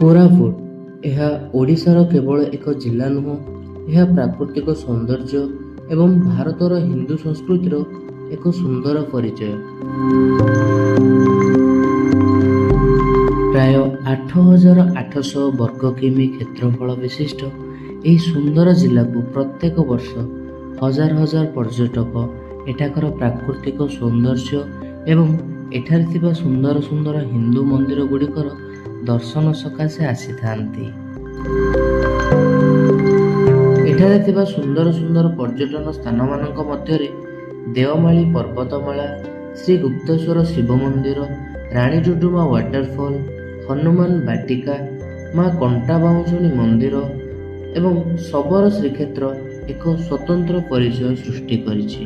କୋରାପୁଟ ଏହା ଓଡ଼ିଶାର କେବଳ ଏକ ଜିଲ୍ଲା ନୁହେଁ, ଏହା ପ୍ରାକୃତିକ ସୌନ୍ଦର୍ଯ୍ୟ ଏବଂ ଭାରତର ହିନ୍ଦୁ ସଂସ୍କୃତିର ଏକ ସୁନ୍ଦର ପରିଚୟ। ପ୍ରାୟ 8,800 ବର୍ଗ କିମି କ୍ଷେତ୍ରଫଳ ବିଶିଷ୍ଟ ଏହି ସୁନ୍ଦର ଜିଲ୍ଲାକୁ ପ୍ରତ୍ୟେକ ବର୍ଷ ହଜାର ହଜାର ପର୍ଯ୍ୟଟକ ଏଠାକାର ପ୍ରାକୃତିକ ସୌନ୍ଦର୍ଯ୍ୟ ଏବଂ ଏଠାରେ ଥିବା ସୁନ୍ଦର ସୁନ୍ଦର ହିନ୍ଦୁ ମନ୍ଦିର ଗୁଡ଼ିକର ଦର୍ଶନ ସକାଶେ ଆସିଥାନ୍ତି। ଏଠାରେ ଥିବା ସୁନ୍ଦର ସୁନ୍ଦର ପର୍ଯ୍ୟଟନ ସ୍ଥାନମାନଙ୍କ ମଧ୍ୟରେ ଦେଓମାଳି ପର୍ବତମାଳା, ଶ୍ରୀ ଗୁପ୍ତେଶ୍ୱର ଶିବ ମନ୍ଦିର, ରାଣୀ ଡୁଡୁମା ୱାଟରଫଲ୍, ହନୁମାନ ବାଟିକା, ମା କଣ୍ଟାବାଉଁଶୁଣୀ ମନ୍ଦିର ଏବଂ ଶବର ଶ୍ରୀକ୍ଷେତ୍ର ଏକ ସ୍ୱତନ୍ତ୍ର ପରିଚୟ ସୃଷ୍ଟି କରିଛି।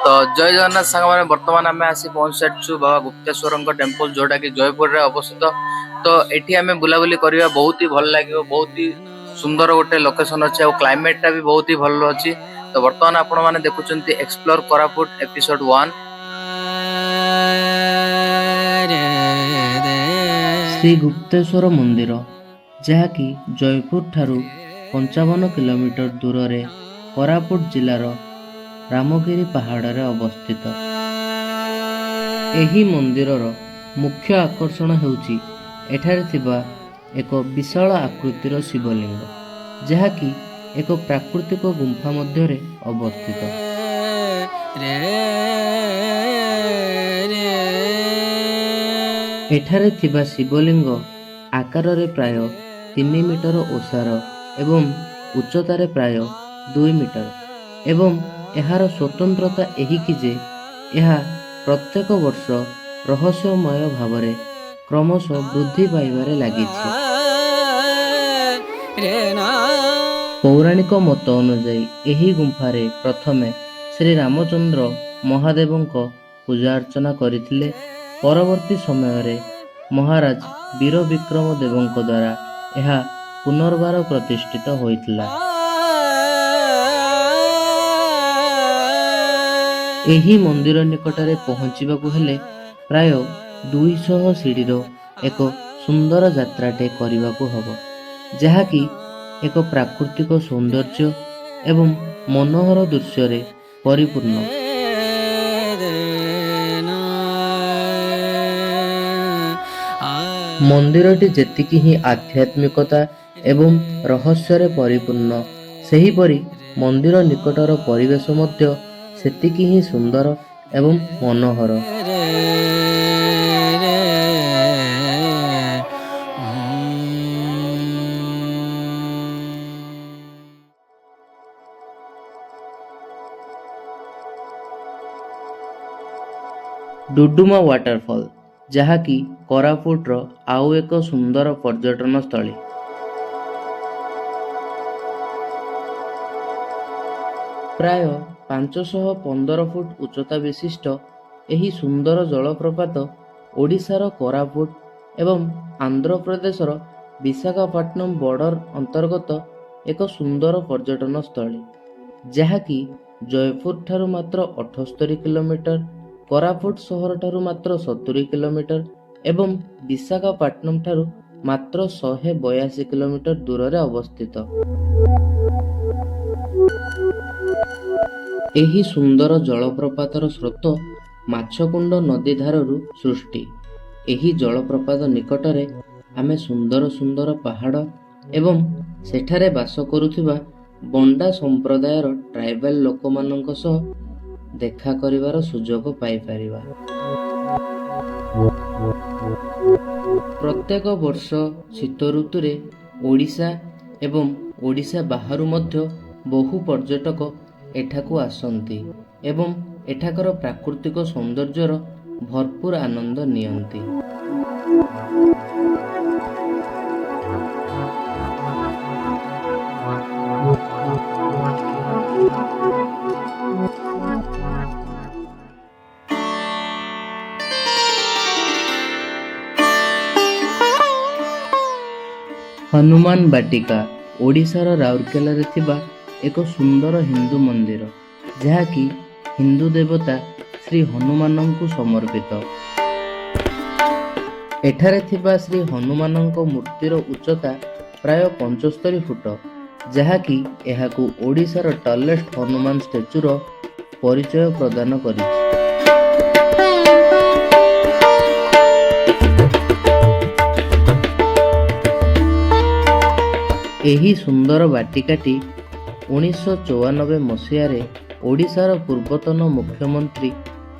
ତ ଜୟ ଜଗନ୍ନାଥ ସାଙ୍ଗମାନେ, ବର୍ତ୍ତମାନ ଆମେ ଆସି ପହଞ୍ଚି ସାରିଛୁ ବାବା ଗୁପ୍ତେଶ୍ୱରଙ୍କ ଟେମ୍ପଲ, ଯୋଉଟା କି ଜୟପୁରରେ ଅବସ୍ଥିତ। ତ ଏଠି ଆମେ ବୁଲାବୁଲି କରିବା ବହୁତ ହି ଭଲ ଲାଗିବ, ବହୁତ ହି ସୁନ୍ଦର ଗୋଟେ ଲୋକେସନ ଅଛି, ଆଉ କ୍ଲାଇମେଟ ଟା ବି ବହୁତ ହି ଭଲ ଅଛି। ତ ବର୍ତ୍ତମାନ ଆପଣ ମାନେ ଦେଖୁଛନ୍ତି ଏକ୍ସପ୍ଲୋର କୋରାପୁଟ ଏପିସୋଡ 1। ଶ୍ରୀ ଗୁପ୍ତେଶ୍ୱର ମନ୍ଦିର, ଯାହାକି ଜୟପୁର ଠାରୁ 55 କିଲୋମିଟର ଦୂରରେ କୋରାପୁଟ ଜିଲ୍ଲାର ରାମଗିରି ପାହାଡ଼ରେ ଅବସ୍ଥିତ। ଏହି ମନ୍ଦିରର ମୁଖ୍ୟ ଆକର୍ଷଣ ହେଉଛି ଏଠାରେ ଥିବା ଏକ ବିଶାଳ ଆକୃତିର ଶିବଲିଙ୍ଗ, ଯାହାକି ଏକ ପ୍ରାକୃତିକ ଗୁମ୍ଫା ମଧ୍ୟରେ ଅବସ୍ଥିତ। ଏଠାରେ ଥିବା ଶିବଲିଙ୍ଗ ଆକାରରେ ପ୍ରାୟ 3 ମିଟର ଓସାର ଏବଂ ଉଚ୍ଚତାରେ ପ୍ରାୟ 2 ମିଟର ଏବଂ ଏହାର ସ୍ୱତନ୍ତ୍ରତା ଏହିକି ଯେ ଏହା ପ୍ରତ୍ୟେକ ବର୍ଷ ରହସ୍ୟମୟ ଭାବରେ କ୍ରମଶଃ ବୃଦ୍ଧି ପାଇବାରେ ଲାଗିଛି। ପୌରାଣିକ ମତ ଅନୁଯାୟୀ ଏହି ଗୁମ୍ଫାରେ ପ୍ରଥମେ ଶ୍ରୀ ରାମଚନ୍ଦ୍ର ମହାଦେବଙ୍କ ପୂଜା ଅର୍ଚ୍ଚନା କରିଥିଲେ। ପରବର୍ତ୍ତୀ ସମୟରେ ମହାରାଜ ବୀର ବିକ୍ରମ ଦେବଙ୍କ ଦ୍ୱାରା ଏହା ପୁନର୍ବାର ପ୍ରତିଷ୍ଠିତ ହୋଇଥିଲା। ଏହି ମନ୍ଦିର ନିକଟରେ ପହଞ୍ଚିବାକୁ ହେଲେ ପ୍ରାୟ 200 ସିଡ଼ିର ଏକ ସୁନ୍ଦର ଯାତ୍ରାଟେ କରିବାକୁ ହେବ, ଯାହାକି ଏକ ପ୍ରାକୃତିକ ସୌନ୍ଦର୍ଯ୍ୟ ଏବଂ ମନୋହର ଦୃଶ୍ୟରେ ପରିପୂର୍ଣ୍ଣ। ମନ୍ଦିରଟି ଯେତିକି ହିଁ ଆଧ୍ୟାତ୍ମିକତା ଏବଂ ରହସ୍ୟରେ ପରିପୂର୍ଣ୍ଣ, ସେହିପରି ମନ୍ଦିର ନିକଟର ପରିବେଶ ମଧ୍ୟ ସେତିକି ହିଁ ସୁନ୍ଦର ଏବଂ ମନୋହର। ଡୁଡୁମା ୱାଟରଫଲ୍, ଯାହାକି କୋରାପୁଟର ଆଉ ଏକ ସୁନ୍ଦର ପର୍ଯ୍ୟଟନ ସ୍ଥଳୀ। ପ୍ରାୟ 515 ଫୁଟ ଉଚ୍ଚତା ବିଶିଷ୍ଟ ଏହି ସୁନ୍ଦର ଜଳପ୍ରପାତ ଓଡ଼ିଶାର କୋରାପୁଟ ଏବଂ ଆନ୍ଧ୍ରପ୍ରଦେଶର ବିଶାଖାପଟ୍ଟନମ ବର୍ଡର ଅନ୍ତର୍ଗତ ଏକ ସୁନ୍ଦର ପର୍ଯ୍ୟଟନ ସ୍ଥଳୀ, ଯାହାକି ଜୟପୁର ଠାରୁ ମାତ୍ର 78 କିଲୋମିଟର, କୋରାପୁଟ ସହର ଠାରୁ ମାତ୍ର 70 କିଲୋମିଟର ଏବଂ ବିଶାଖାପଟ୍ଟନମ ଠାରୁ ମାତ୍ର 182 କିଲୋମିଟର ଦୂରରେ ଅବସ୍ଥିତ। ଏହି ସୁନ୍ଦର ଜଳପ୍ରପାତର ସ୍ରୋତ ମାଛକୁଣ୍ଡ ନଦୀ ଧାରରୁ ସୃଷ୍ଟି। ଏହି ଜଳପ୍ରପାତ ନିକଟରେ ଆମେ ସୁନ୍ଦର ସୁନ୍ଦର ପାହାଡ଼ ଏବଂ ସେଠାରେ ବାସ କରୁଥିବା ବଣ୍ଡା ସମ୍ପ୍ରଦାୟର ଟ୍ରାଇବାଲ ଲୋକମାନଙ୍କ ସହ ଦେଖା କରିବାର ସୁଯୋଗ ପାଇପାରିବା। ପ୍ରତ୍ୟେକ ବର୍ଷ ଶୀତ ଋତୁରେ ଓଡ଼ିଶା ଏବଂ ଓଡ଼ିଶା ବାହାରୁ ମଧ୍ୟ ବହୁ ପର୍ଯ୍ୟଟକ ଏଠାକୁ ଆସନ୍ତି ଏବଂ ଏଠାକାର ପ୍ରାକୃତିକ ସୌନ୍ଦର୍ଯ୍ୟର ଭରପୁର ଆନନ୍ଦ ନିଅନ୍ତି। ହନୁମାନ ବାଟିକା ଓଡ଼ିଶାର ରାଉରକେଲାରେ ଥିବା ଏକ ସୁନ୍ଦର ହିନ୍ଦୁ ମନ୍ଦିର, ଯାହାକି ହିନ୍ଦୁ ଦେବତା ଶ୍ରୀ ହନୁମାନଙ୍କୁ ସମର୍ପିତ। ଏଠାରେ ଥିବା ଶ୍ରୀ ହନୁମାନଙ୍କ ମୂର୍ତ୍ତିର ଉଚ୍ଚତା ପ୍ରାୟ 75 ଫୁଟ, ଯାହାକି ଏହାକୁ ଓଡ଼ିଶାର ଟଲେଷ୍ଟ ହନୁମାନ ଷ୍ଟାଚ୍ୟୁର ପରିଚୟ ପ୍ରଦାନ କରିଛି। ଏହି ସୁନ୍ଦର ବାଟିକାଟି 1994 ମସିହାରେ ଓଡ଼ିଶାର ପୂର୍ବତନ ମୁଖ୍ୟମନ୍ତ୍ରୀ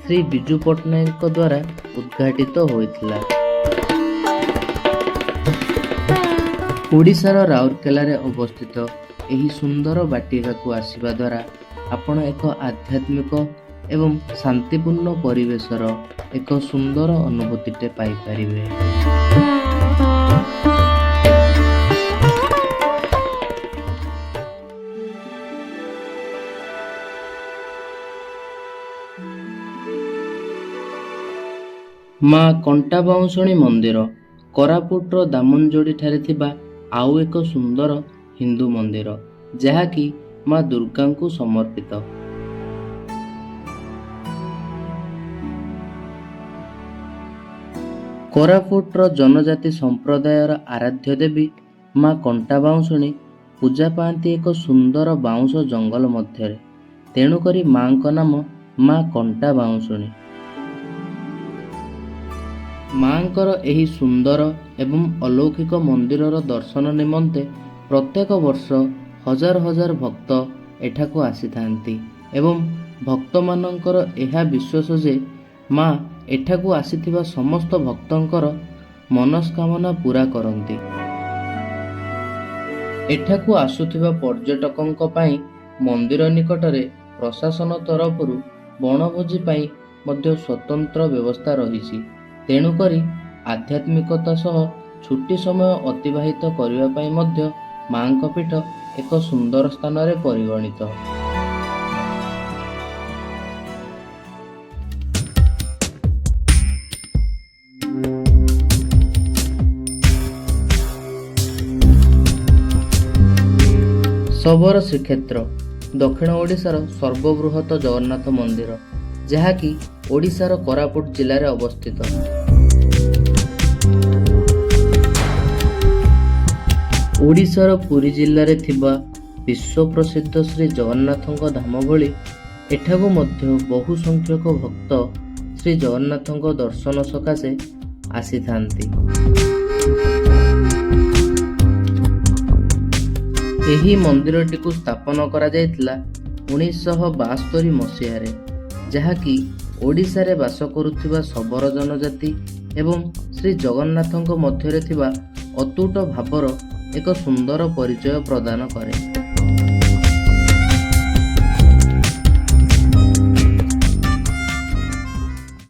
ଶ୍ରୀ ବିଜୁ ପଟ୍ଟନାୟକଙ୍କ ଦ୍ୱାରା ଉଦ୍ଘାଟିତ ହୋଇଥିଲା। ଓଡ଼ିଶାର ରାଉରକେଲାରେ ଅବସ୍ଥିତ ଏହି ସୁନ୍ଦର ବାଟିକାକୁ ଆସିବା ଦ୍ୱାରା ଆପଣ ଏକ ଆଧ୍ୟାତ୍ମିକ ଏବଂ ଶାନ୍ତିପୂର୍ଣ୍ଣ ପରିବେଶର ଏକ ସୁନ୍ଦର ଅନୁଭୂତିଟେ ପାଇପାରିବେ। ମା କଣ୍ଟାବାଉଁଶୁଣୀ ମନ୍ଦିର କୋରାପୁଟର ଦାମନଯୋଡ଼ି ଠାରେ ଥିବା ଆଉ ଏକ ସୁନ୍ଦର ହିନ୍ଦୁ ମନ୍ଦିର, ଯାହାକି ମା ଦୁର୍ଗାଙ୍କୁ ସମର୍ପିତ। କୋରାପୁଟର ଜନଜାତି ସମ୍ପ୍ରଦାୟର ଆରାଧ୍ୟ ଦେବୀ ମା କଣ୍ଟାବାଉଁଶୁଣୀ ପୂଜା ପାଆନ୍ତି ଏକ ସୁନ୍ଦର ବାଉଁଶ ଜଙ୍ଗଲ ମଧ୍ୟରେ, ତେଣୁକରି ମାଙ୍କ ନାମ ମା କଣ୍ଟାବାଉଁଶୁଣୀ। ମାଙ୍କର ଏହି ସୁନ୍ଦର ଏବଂ ଅଲୌକିକ ମନ୍ଦିରର ଦର୍ଶନ ନିମନ୍ତେ ପ୍ରତ୍ୟେକ ବର୍ଷ ହଜାର ହଜାର ଭକ୍ତ ଏଠାକୁ ଆସିଥାନ୍ତି ଏବଂ ଭକ୍ତମାନଙ୍କର ଏହା ବିଶ୍ୱାସ ଯେ ମା ଏଠାକୁ ଆସିଥିବା ସମସ୍ତ ଭକ୍ତଙ୍କର ମନସ୍କାମନା ପୁରା କରନ୍ତି। ଏଠାକୁ ଆସୁଥିବା ପର୍ଯ୍ୟଟକଙ୍କ ପାଇଁ ମନ୍ଦିର ନିକଟରେ ପ୍ରଶାସନ ତରଫରୁ ବଣଭୋଜି ପାଇଁ ମଧ୍ୟ ସ୍ୱତନ୍ତ୍ର ବ୍ୟବସ୍ଥା ରହିଛି। ତେଣୁକରି ଆଧ୍ୟାତ୍ମିକତା ସହ ଛୁଟି ସମୟ ଅତିବାହିତ କରିବା ପାଇଁ ମଧ୍ୟ ମାଙ୍କ ପୀଠ ଏକ ସୁନ୍ଦର ସ୍ଥାନରେ ପରିଗଣିତ। ଶବର ଶ୍ରୀକ୍ଷେତ୍ର ଦକ୍ଷିଣ ଓଡ଼ିଶାର ସର୍ବବୃହତ ଜଗନ୍ନାଥ ମନ୍ଦିର, ଯାହାକି ଓଡ଼ିଶାର କୋରାପୁଟ ଜିଲ୍ଲାରେ ଅବସ୍ଥିତ। ଓଡ଼ିଶାର ପୁରୀ ଜିଲ୍ଲାରେ ଥିବା ବିଶ୍ୱ ପ୍ରସିଦ୍ଧ ଶ୍ରୀ ଜଗନ୍ନାଥଙ୍କ ଧାମ ଭଳି ଏଠାକୁ ମଧ୍ୟ ବହୁ ସଂଖ୍ୟକ ଭକ୍ତ ଶ୍ରୀ ଜଗନ୍ନାଥଙ୍କ ଦର୍ଶନ ସକାଶେ ଆସିଥାନ୍ତି। ଏହି ମନ୍ଦିରଟିକୁ ସ୍ଥାପନ କରାଯାଇଥିଲା 1972 ମସିହାରେ, ଯାହାକି ଓଡ଼ିଶାରେ ବାସ କରୁଥିବା ଶବର ଜନଜାତି ଏବଂ ଶ୍ରୀ ଜଗନ୍ନାଥଙ୍କ ମଧ୍ୟରେ ଥିବା ଅତୁଟ ଭାବର ଏକ ସୁନ୍ଦର ପରିଚୟ ପ୍ରଦାନ କରେ।